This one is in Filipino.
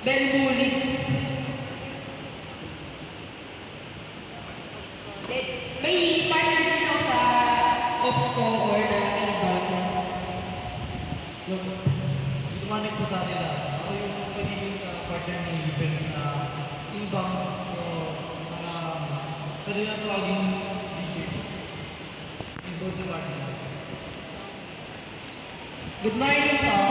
Then bully. Then, may partner din ako sa ops ko or na inbound. Yung sumanik po sa nila, ako yung pagiging partner ni defense na inbound o kanina tawagin DJ. Inbound na partner. Good morning po.